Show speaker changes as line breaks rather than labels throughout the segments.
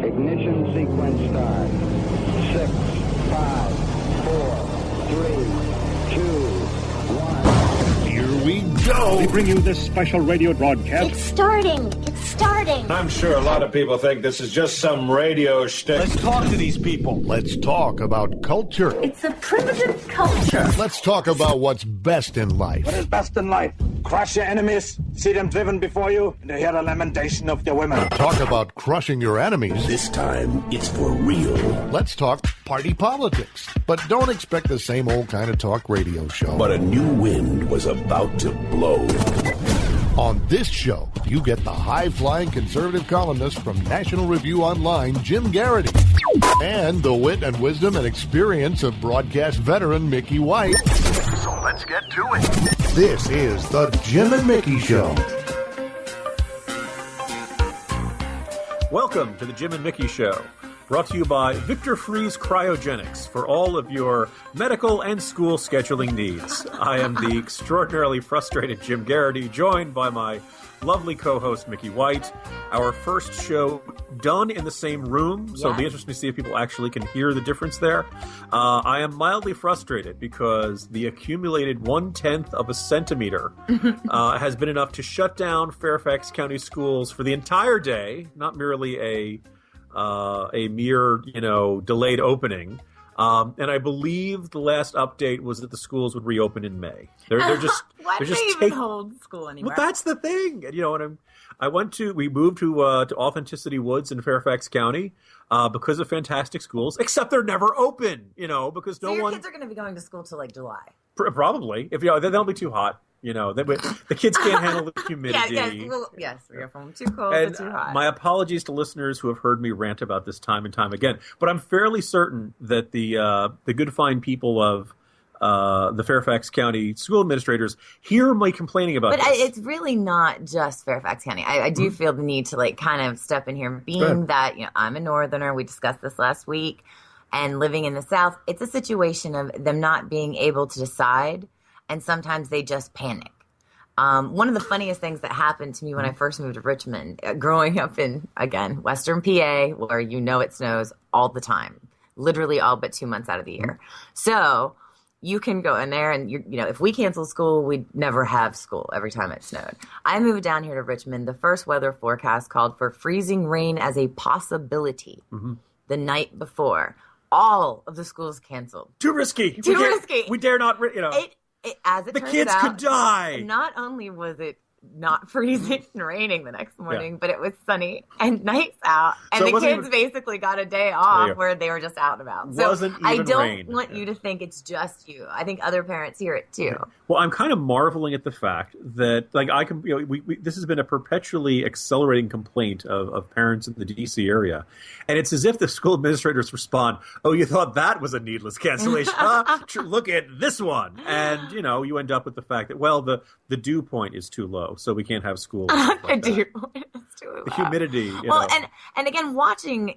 Ignition sequence start. 6, 5, 4, 3, 2, 1.
Here we go.
We bring you this special radio broadcast.
It's starting.
I'm sure a lot of people think this is just some radio shtick.
Let's talk to these people. Let's talk about culture.
It's a primitive culture.
Let's talk about what's best in life.
What is best in life? Crush your enemies, see them driven before you, and to hear the lamentation of your women.
Talk about crushing your enemies.
This time, it's for real.
Let's talk party politics. But don't expect the same old kind of talk radio show.
But a new wind was about to blow.
On this show, you get the high-flying conservative columnist from National Review Online, Jim Garrity, and the wit and wisdom and experience of broadcast veteran Mickey White. So let's get to it. This is the Jim and Mickey Show.
Welcome to the Jim and Mickey Show, brought to you by Victor Freeze Cryogenics for all of your medical and school scheduling needs. I am the extraordinarily frustrated Jim Garrity, joined by my lovely co-host Mickey White. Our first show done in the same room, so it'll be interesting to see if people actually can hear the difference there. I am mildly frustrated because the accumulated 1/10 of a centimeter has been enough to shut down Fairfax County schools for the entire day, not merely a mere, delayed opening. And I believe the last update was that the schools would reopen in May. They're just
why do they even hold school anymore?
Well, that's the thing. We moved to Authenticity Woods in Fairfax County because of fantastic schools. Except they're never open. Because
so your kids are going to be going to school till like July.
Probably, if they'll be too hot. The kids can't handle the humidity.
Yes, we go from too cold
and
to too hot.
My apologies to listeners who have heard me rant about this time and time again, but I'm fairly certain that the good fine people of the Fairfax County school administrators hear me complaining about this.
But it's really not just Fairfax County. I do feel the need to kind of step in here, being that I'm a Northerner. We discussed this last week, and living in the South, it's a situation of them not being able to decide. And sometimes they just panic. One of the funniest things that happened to me when I first moved to Richmond, growing up in, again, Western PA, where it snows all the time, literally all but 2 months out of the year. So you can go in there and, if we cancel school, we'd never have school every time it snowed. I moved down here to Richmond. The first weather forecast called for freezing rain as a possibility the night before. All of the schools canceled.
Too risky. We dare not,
As it
the
turns
kids
out,
could die.
Not only was it not freezing and raining the next morning, but it was sunny and nights out, and the kids basically got a day off where they were just out and about. So I don't want you to think it's just you. I think other parents hear it too.
Well, I'm kind of marveling at the fact that, this has been a perpetually accelerating complaint of parents in the D.C. area, and it's as if the school administrators respond, "Oh, you thought that was a needless cancellation? Look at this one," and you end up with the fact that the dew point is too low, so we can't have school.
The dew point is too low.
The humidity.
And again, watching,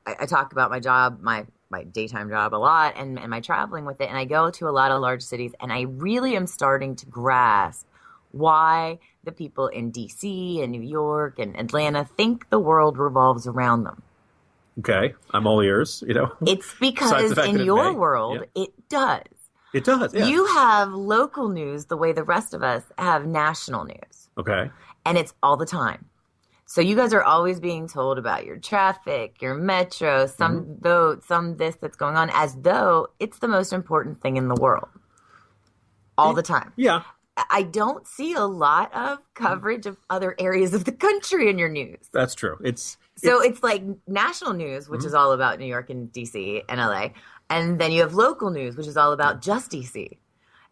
I talk about my job, my daytime job a lot, and my traveling with it, and I go to a lot of large cities, and I really am starting to grasp why the people in D.C. and New York and Atlanta think the world revolves around them.
Okay, I'm all ears.
It's because in your world, it does.
It does. Yeah.
You have local news the way the rest of us have national news.
Okay,
and it's all the time. So you guys are always being told about your traffic, your metro, some vote, some this that's going on, as though it's the most important thing in the world. All the time.
Yeah.
I don't see a lot of coverage of other areas of the country in your news.
That's true. It's
like national news, which is all about New York and D.C. and L.A., and then you have local news, which is all about just D.C.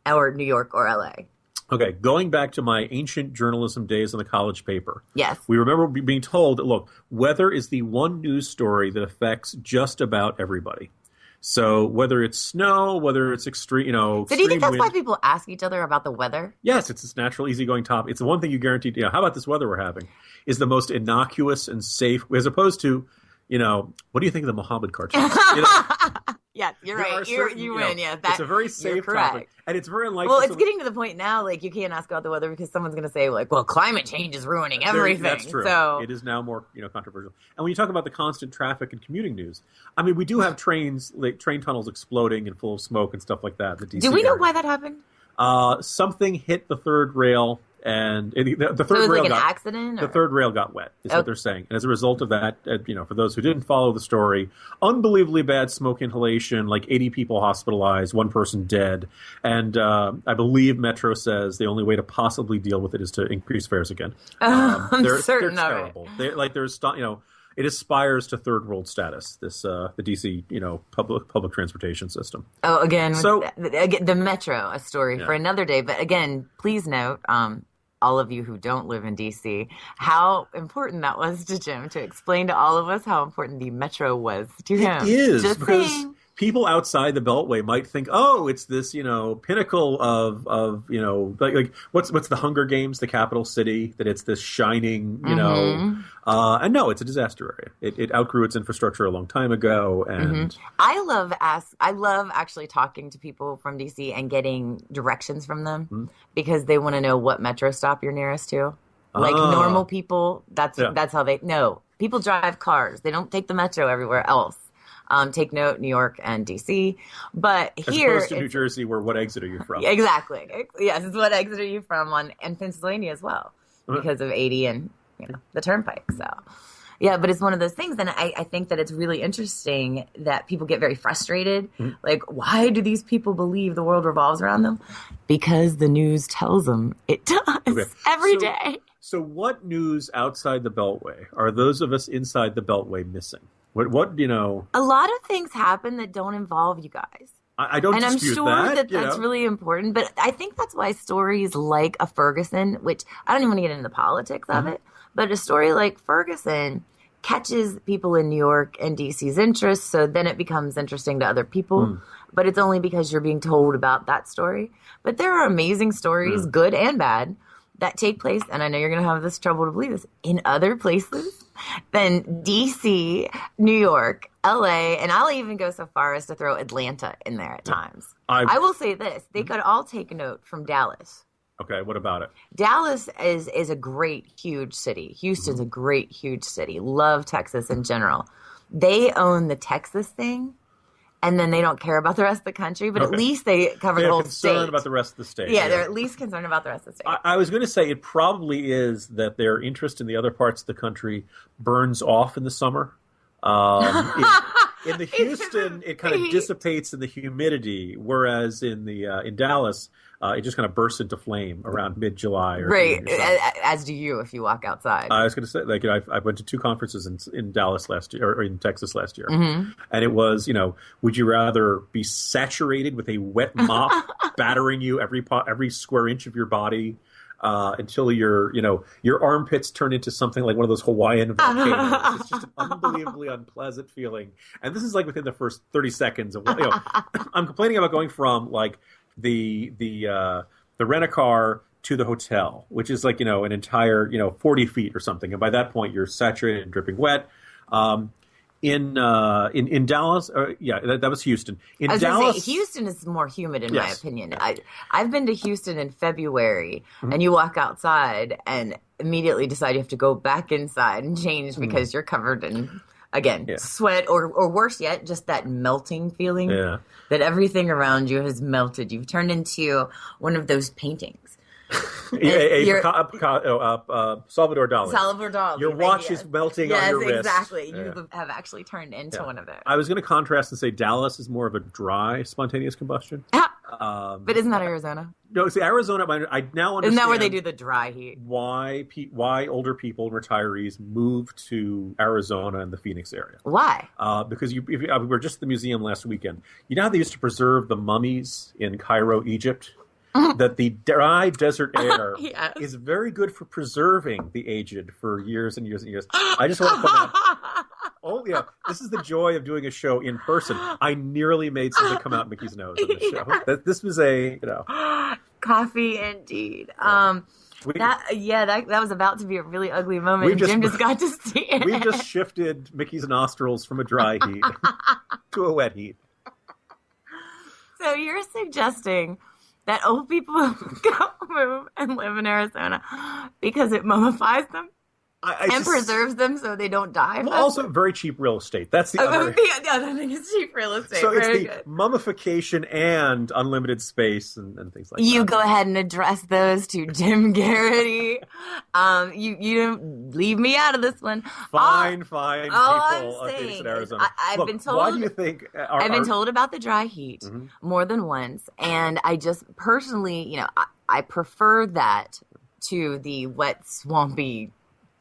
or New York or L.A.
Okay, going back to my ancient journalism days in the college paper.
Yes.
We remember being told that, look, weather is the one news story that affects just about everybody. So whether it's snow, whether it's extreme,
So do you think that's why people ask each other about the weather?
Yes, it's this natural, easygoing topic. It's the one thing you guaranteed, how about this weather we're having, is the most innocuous and safe, as opposed to, what do you think of the Muhammad cartoons?
Yes, you're
There are
right.
certain,
You
know,
win. Yeah,
it's a very safe topic, and it's very unlikely.
Well, it's getting to the point now, like you can't ask about the weather because someone's going to say, like, "Well, climate change is ruining everything."
That's true.
So
it is now more controversial. And when you talk about the constant traffic and commuting news, I mean, we do have train tunnels exploding and full of smoke and stuff like that.
Do we know why that happened?
Something hit the third rail. And the third
so it was
rail
like an accident?
The third rail got wet, is what they're saying. And as a result of that, for those who didn't follow the story, unbelievably bad smoke inhalation, like 80 people hospitalized, one person dead. And I believe Metro says the only way to possibly deal with it is to increase fares again.
I'm certain
they're
of
terrible. It aspires to third world status, the DC, public transportation system.
Oh, again, the Metro, a story for another day. But again, please note, all of you who don't live in DC, how important that was to Jim to explain to all of us how important the Metro was to him.
It is,
just
because
saying.
People outside the Beltway might think, oh, it's this, pinnacle of like what's the Hunger Games, the capital city, that it's this shining, and no, it's a disaster area. It outgrew its infrastructure a long time ago, and
I love actually talking to people from DC and getting directions from them because they want to know what metro stop you're nearest to. Like normal people, that's how they know. People drive cars; they don't take the metro everywhere else. Take note, New York and D.C. But here,
as opposed to New Jersey, where what exit are you from?
Exactly. Yes, it's what exit are you from and Pennsylvania as well, because of 80 and the turnpike. So, yeah, but it's one of those things, and I think that it's really interesting that people get very frustrated. Like, why do these people believe the world revolves around them? Because the news tells them it does every day.
So, what news outside the Beltway are those of us inside the Beltway missing? What a
lot of things happen that don't involve you guys.
I don't dispute that.
And I'm sure that's really important. But I think that's why stories like a Ferguson, which I don't even want to get into the politics of it, but a story like Ferguson catches people in New York and DC's interest. So then it becomes interesting to other people. But it's only because you're being told about that story. But there are amazing stories, good and bad, that take place, and I know you're going to have this trouble to believe this, in other places than D.C., New York, L.A., and I'll even go so far as to throw Atlanta in there at times. I will say this. They could all take note from Dallas.
Okay, what about it?
Dallas is a great, huge city. Houston's a great, huge city. Love Texas in general. They own the Texas thing. And then they don't care about the rest of the country, but at least they cover the whole state.
They're concerned about the rest of the state.
Yeah, they're at least concerned about the rest of the state.
I was going to say it probably is that their interest in the other parts of the country burns off in the summer. In the Houston, it kind of dissipates in the humidity, whereas in Dallas, it just kind of bursts into flame around mid-July.
Right, as do you if you walk outside.
I was going to say, I went to 2 conferences in Dallas last year, or in Texas last year, and it was, would you rather be saturated with a wet mop battering you every square inch of your body until your armpits turn into something like one of those Hawaiian volcanoes? It's just an unbelievably unpleasant feeling, and this is like within the first 30 seconds of I'm complaining about going from like the rent-a-car to the hotel, which is like, an entire, 40 feet or something. And by that point, you're saturated and dripping wet. In Dallas, that was Houston. In Dallas,
Houston is more humid in my opinion. I've been to Houston in February, and you walk outside and immediately decide you have to go back inside and change because you're covered in sweat or worse yet, just that melting feeling that everything around you has melted. You've turned into one of those paintings.
Salvador Dali.
Salvador Dali.
Your watch is melting on your wrist.
Yes, exactly. You have actually turned into one of those.
I was going to contrast and say Dallas is more of a dry, spontaneous combustion.
But isn't that Arizona?
No, see, Arizona, I now understand.
Isn't that where they do the dry heat?
Why older people, retirees, move to Arizona and the Phoenix area.
Why?
Because we were just at the museum last weekend. You know how they used to preserve the mummies in Cairo, Egypt? That the dry desert air is very good for preserving the aged for years and years and years. I just want to point out, this is the joy of doing a show in person. I nearly made something come out Mickey's nose on the show. This was
coffee indeed. That was about to be a really ugly moment. Jim just got to see it.
We've just shifted Mickey's nostrils from a dry heat to a wet heat.
So you're suggesting that old people go move and live in Arizona because it mummifies them and preserves them so they don't die?
Well, also very cheap real estate. That's the other.
The other thing is cheap real estate.
So it's
Very
the
good.
mummification and unlimited space and things like that.
You go ahead and address those to Jim Garrity. You don't leave me out of this one.
Fine.
All
People
I'm
of
saying
in Arizona.
is I've been told.
Why do you think?
I've been told about the dry heat more than once, and I just personally, I prefer that to the wet, swampy,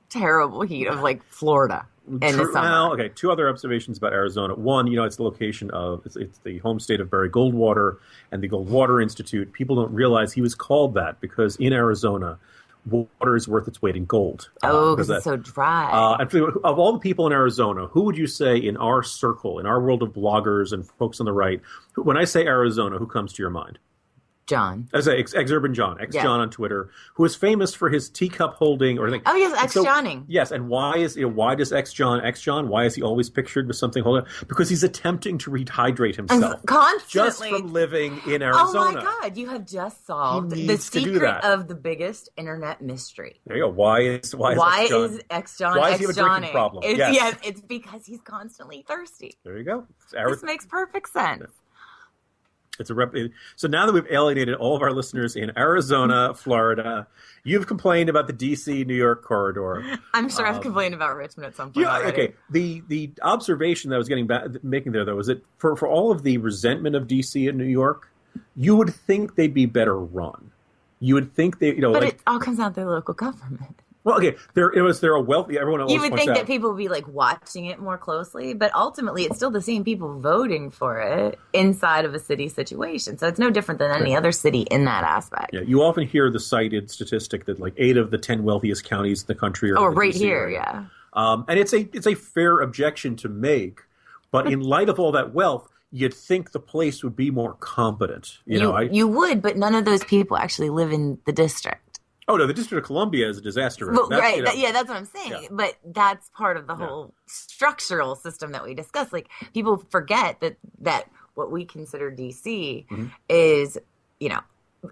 terrible heat of like Florida in the summer.
Now, okay, two other observations about Arizona. One, it's the location of it's the home state of Barry Goldwater and the Goldwater Institute. People don't realize he was called that because in Arizona, water is worth its weight in gold.
Because it's so dry.
And of all the people in Arizona, who would you say in our circle, in our world of bloggers and folks on the right, when I say Arizona, who comes to your mind?
John.
I say ex-Urban John, John on Twitter, who is famous for his teacup holding or anything.
Oh, yes, ex-Johning.
Yes, and why does ex-John, why is he always pictured with something holding? Because he's attempting to rehydrate himself.
Constantly.
Just from living in Arizona.
Oh, my God. You have just solved
He
the
needs to do
secret
that.
of the biggest internet mystery.
There you go. Why is
ex-John
Why does he have a drinking problem?
Yes, it's because he's constantly thirsty.
There you go.
This makes perfect sense.
So now that we've alienated all of our listeners in Arizona, Florida, you've complained about the D.C. New York corridor.
I'm sure I've complained about Richmond at some point.
Yeah,
already.
okay. The observation that I was making there though was that for all of the resentment of D.C. and New York, you would think they'd be better run. You would think
but it all comes out of their local government.
Well, okay, they're a wealthy. Everyone always
you would
points
think
out,
that people would be like watching it more closely, but ultimately it's still the same people voting for it inside of a city situation. So it's no different than any other city in that aspect.
Yeah, you often hear the cited statistic that like 8 of the 10 wealthiest counties in the country are
right
DC
here,
area.
yeah.
And it's a fair objection to make, but in light of all that wealth, you'd think the place would be more competent. You
would, but none of those people actually live in the district.
Oh, no, the District of Columbia is a disaster.
Well, right. That's what I'm saying. Yeah. But that's part of the whole structural system that we discussed. Like, people forget that what we consider D.C. is,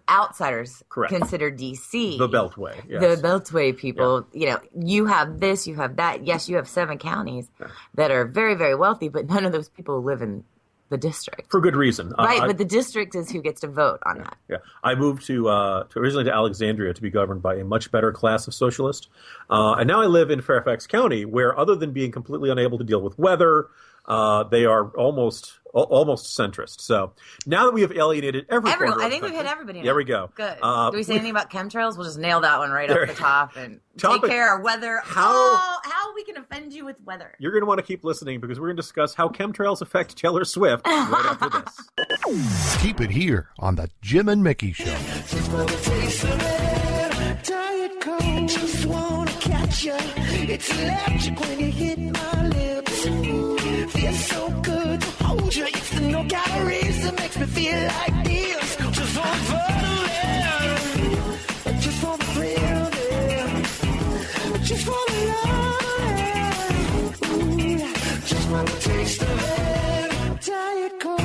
outsiders consider D.C.
the Beltway. Yes.
The Beltway people. Yeah. You have this, you have that. Yes, you have 7 counties that are very, very wealthy, but none of those people live in the district.
For good reason.
Right, but the district is who gets to vote on that.
Yeah. I moved originally to Alexandria to be governed by a much better class of socialist. And now I live in Fairfax County, where other than being completely unable to deal with weather, they are almost centrist. So now that we have alienated everyone,
I think we've hit everybody now.
There we go.
Good. Do we say anything about chemtrails? We'll just nail that one right off the top and take care of weather. How we can offend you with weather.
You're going to want to keep listening because we're going to discuss how chemtrails affect Taylor Swift right after this.
Keep it here on the Jim and Mickey Show.
Just wanna catch you. It's electric when you hit my lips. Feels so good to hold you. It's the no calories that makes me feel like this. Just for the just for the thrill, just for the love, just want to taste of it. Diet Coke.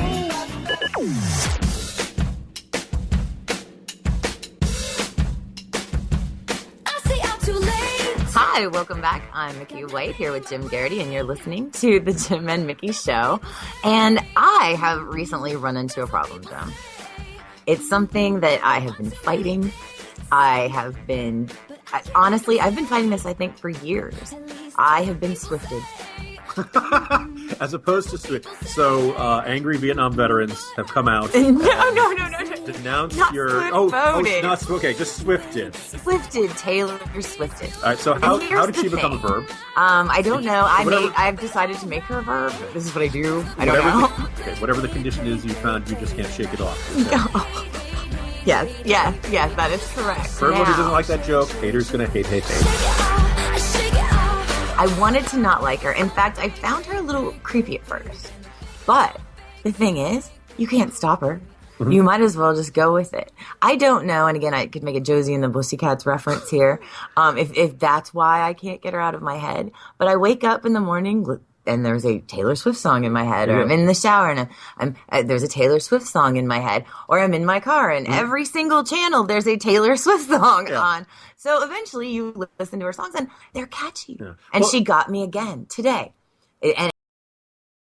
Hi, welcome back. I'm Mickey White here with Jim Garrity, and you're listening to the Jim and Mickey Show. And I have recently run into a problem, Jim. It's something that I have been fighting. Honestly, I've been fighting this, I think, for years. I have been swifted.
As opposed to Swift. So, angry Vietnam veterans have come out.
No.
Denounced
not
your.
Swift-voted.
Not okay. Just swifted.
Swifted, Taylor. You're swifted.
All right. So how did she become a verb?
I don't know. I've decided to make her a verb. This is what I do. I don't know.
Whatever the condition is you found, you just can't shake it off.
Yes, that is correct.
For everyone who doesn't like that joke, haters gonna hate.
I wanted to not like her. In fact, I found her a little creepy at first. But the thing is, you can't stop her. Mm-hmm. You might as well just go with it. I don't know, and again, I could make a Josie and the Pussycats reference here, if that's why I can't get her out of my head. But I wake up in the morning and there's a Taylor Swift song in my head, or I'm in the shower and there's a Taylor Swift song in my head, or I'm in my car and every single channel there's a Taylor Swift song on. So eventually you listen to her songs and they're catchy. And she got me again today. And